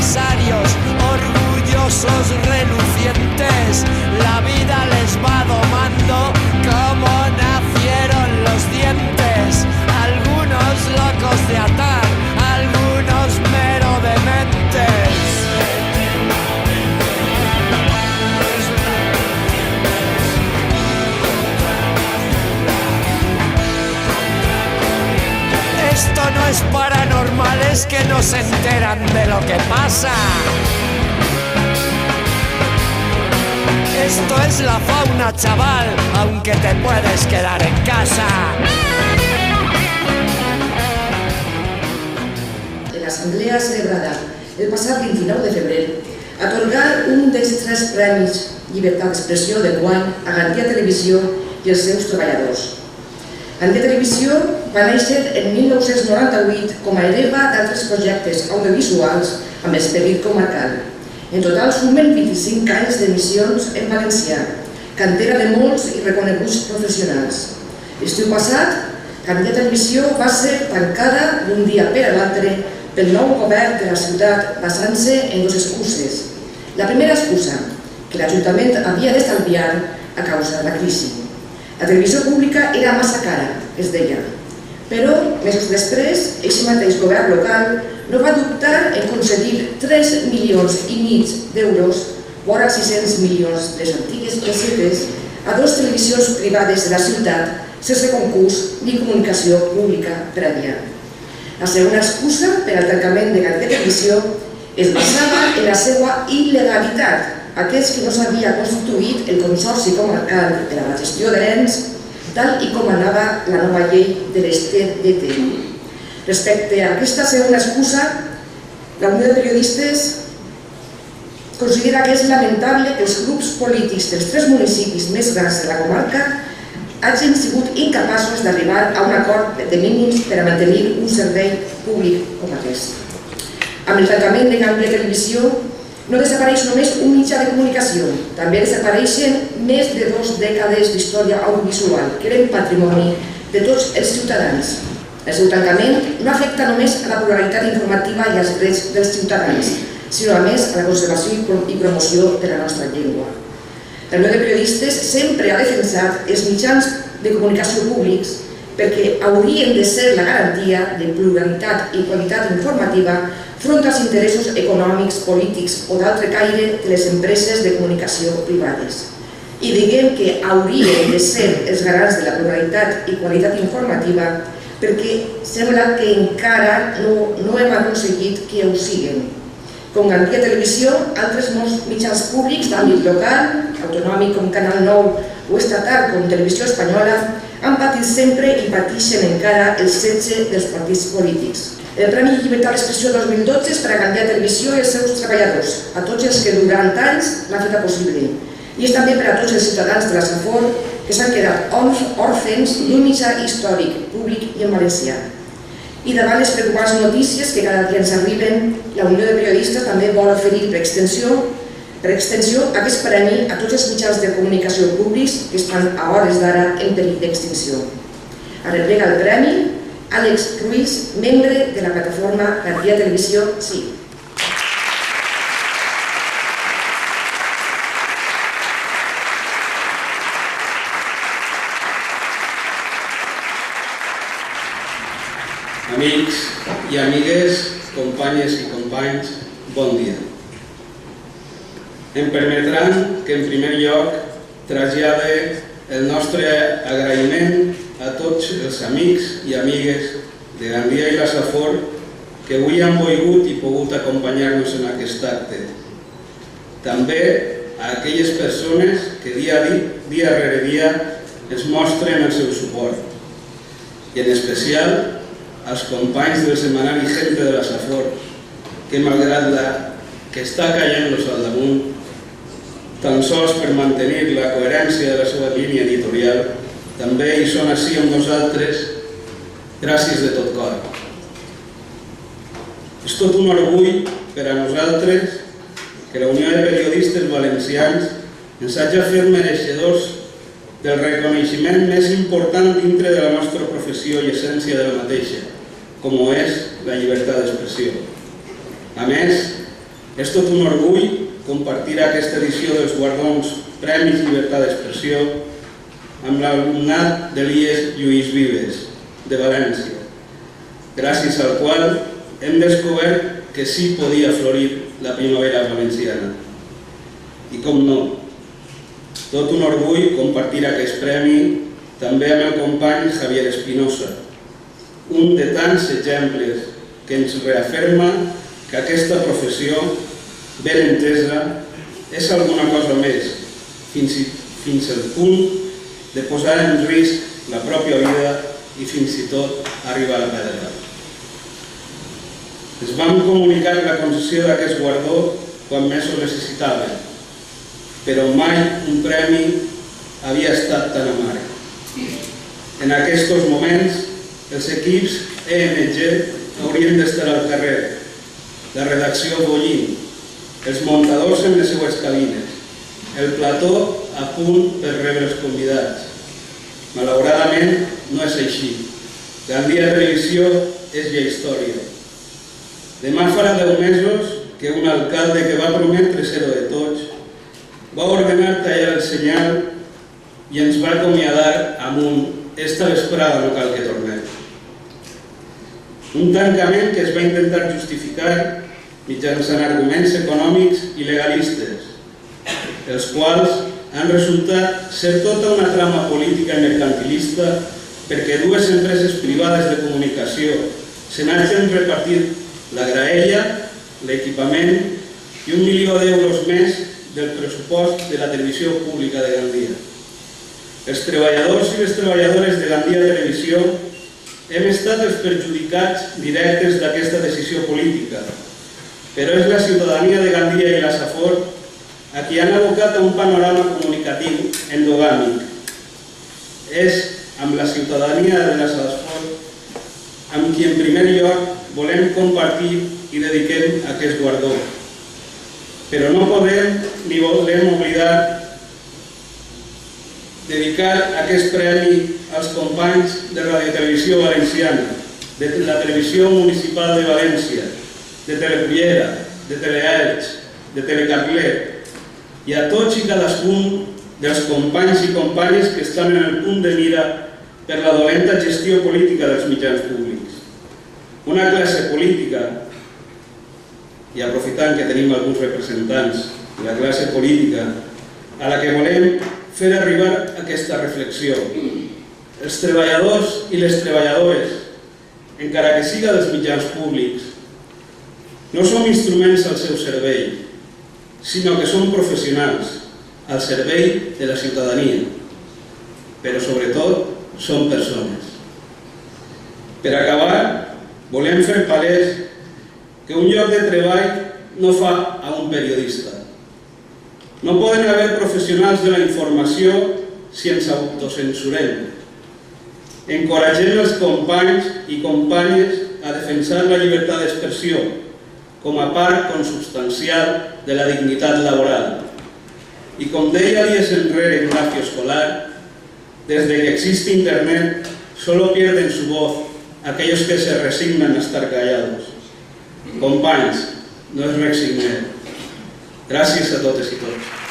empresarios, orgullosos, relucientes. La vida les va domando como nacieron los dientes. Algunos locos de atar, algunos mero dementes. Esto no es paranormal, es que no se enteran de lo que pasa. Esto es la fauna, chaval, aunque te puedes quedar en casa. En l'assemblea celebrada el passat 29 de febrer atorgar un dels 3 premis Llibertat d'Expressió del guany a Gandia Televisió i els seus treballadors. Gandia Televisió va néixer en 1998 com a hereva d'altres projectes audiovisuals amb esperit comarcal. En total sumen 25 anys d'emissions en valencià, cantera de molts i reconeguts professionals. L'estiu passat, Gandia Televisió va ser tancada d'un dia per a l'altre pel nou govern de la ciutat basant-se en 2 excuses. La primera excusa, que l'Ajuntament havia d'estalviar a causa de la crisi. La televisió pública era massa cara, es deia. Però, mesos després, aquest mateix govern local no va dubtar en concedir 3,5 milions d'euros, vora 600 milions de les antigues pessetes, a 2 televisions privades de la ciutat sense concurs ni comunicació pública prèvia. La segona excusa per al tancament de Gandia Televisió es basava en la seva il·legalitat. Aquests que no s'havia constituït el Consorci Comarcal per a la Gestió de l'ENS, tal i com anava la nova llei de l'ESTDT. Respecte a aquesta segona excusa, la Unió de Periodistes considera que és lamentable que els grups polítics dels 3 municipis més grans de la comarca hagin sigut incapaços d'arribar a un acord de mínims per a mantenir un servei públic com aquest. Amb el tancament de Gandia Televisió no desapareix només un mitjà de comunicació, també desapareixen més de 2 dècades d'història audiovisual, que eren patrimoni de tots els ciutadans. El seu tancament no afecta només a la pluralitat informativa i als drets dels ciutadans, sinó a més a la conservació i promoció de la nostra llengua. La Unió de Periodistes sempre ha defensat els mitjans de comunicació públics perquè haurien de ser la garantia de pluralitat i qualitat informativa front als interessos econòmics, polítics o d'altre caire de les empreses de comunicació privades. I diguem que haurien de ser els garants de la pluralitat i qualitat informativa perquè sembla que encara no hem aconseguit que ho siguin. Com Gandia Televisió, altres molts mitjans públics d'àmbit local, autonòmic com Canal 9 o estatal com Televisió Espanyola, han patit sempre i pateixen encara el setge dels partits polítics. El Premi Llibertat d'Expressió 2012 és per a Gandia Televisió i els seus treballadors, a tots els que durant anys l'han fet possible. I és també per a tots els ciutadans de la Safor que s'han quedat òrfens d'un mitjà històric, públic i en valencià. I davant les preocupants notícies que cada dia ens arriben, la Unió de Periodistes també vol oferir per extensió aquest premi a tots els mitjans de comunicació públics que estan a hores d'ara en perill d'extinció. Arreplega el premi Àlex Ruiz, membre de la plataforma Gandia Televisió Sí. Amics i amigues, companyes i companys, bon dia. Em permetran que en primer lloc trasllade el nostre agraïment a tots els amics i amigues de Gandia i la Safor que avui han volgut i pogut acompanyar-nos en aquest acte. També a aquelles persones que dia rere dia ens mostren el seu suport. I en especial als companys del setmanari Gente de la Safor, que malgrat que està caient-los al damunt, tan sols per mantenir la coherència de la seva línia editorial, també hi són així amb nosaltres, gràcies de tot cor. És tot un orgull per a nosaltres que la Unió de Periodistes Valencians ens hagi fet mereixedors del reconeixement més important dintre de la nostra professió i essència de la mateixa, com és la llibertat d'expressió. A més, És tot un orgull compartir aquesta edició dels guardons Premis Llibertat d'Expressió amb l'alumnat de l'IES Lluís Vives, de València, gràcies al qual hem descobert que sí podia florir la primavera valenciana. I com no, tot un orgull compartir aquest premi també amb el company Javier Espinosa, un de tants exemples que ens reafirma que aquesta professió, ben entesa, és alguna cosa més, fins al punt de posar en risc la pròpia vida i fins i tot arribar a la perdre. Es vam comunicar la concessió d'aquest guardó quan més ho necessitàvem, però mai un premi havia estat tan amarg. En aquests moments, els equips EMG haurien d'estar al carrer, la redacció bullint, els muntadors en les seues cabines, el plató a punt per rebre els convidats. Malauradament, no és així. Gandia Televisió és ja història. Demà farà 10 mesos que un alcalde que va prometre ser-ho de tots va ordenar tallar el senyal i ens va acomiadar amb un «esta vesprada no cal que tornem». Un tancament que es va intentar justificar mitjançant arguments econòmics i legalistes, els quals han resultat ser tota una trama política i mercantilista perquè dues empreses privades de comunicació se n'hagin repartit la graella, l'equipament i 1 milió d'euros més del pressupost de la televisió pública de Gandia. Els treballadors i les treballadores de Gandia Televisió hem estat els perjudicats directes d'aquesta decisió política, però és la ciutadania de Gandia i la Safor a qui han abocat a un panorama comunicatiu endogàmic. És amb la ciutadania de la Safor amb qui en primer lloc volem compartir i dediquem aquest guardó. Però no podem ni volem oblidar dedicar aquest premi als companys de Radiotelevisió Valenciana, de la Televisió Municipal de València, de Telecullera, de Teleelx, de Telecarlet i a tots i cadascun dels companys i companyes que estan en el punt de mira per la dolenta gestió política dels mitjans públics. Una classe política, i aprofitant que tenim alguns representants de la classe política, a la que volem fer arribar aquesta reflexió. Els treballadors i les treballadores, encara que siga dels mitjans públics, no som instruments al seu servei, sinó que som professionals al servei de la ciutadania, però sobretot som persones. Per acabar, volem fer palès que un lloc de treball no fa a un periodista. No poden haver professionals de la informació si ens autocensurem. Encoratgem els companys i companyes a defensar la llibertat d'expressió com a part consubstancial de la dignitat laboral. Y como deia días enrere Ignacio Escolar, desde que existe Internet solo pierden su voz aquellos que se resignan a estar callados. Companys, no es resignem. Gràcies a totes i tots.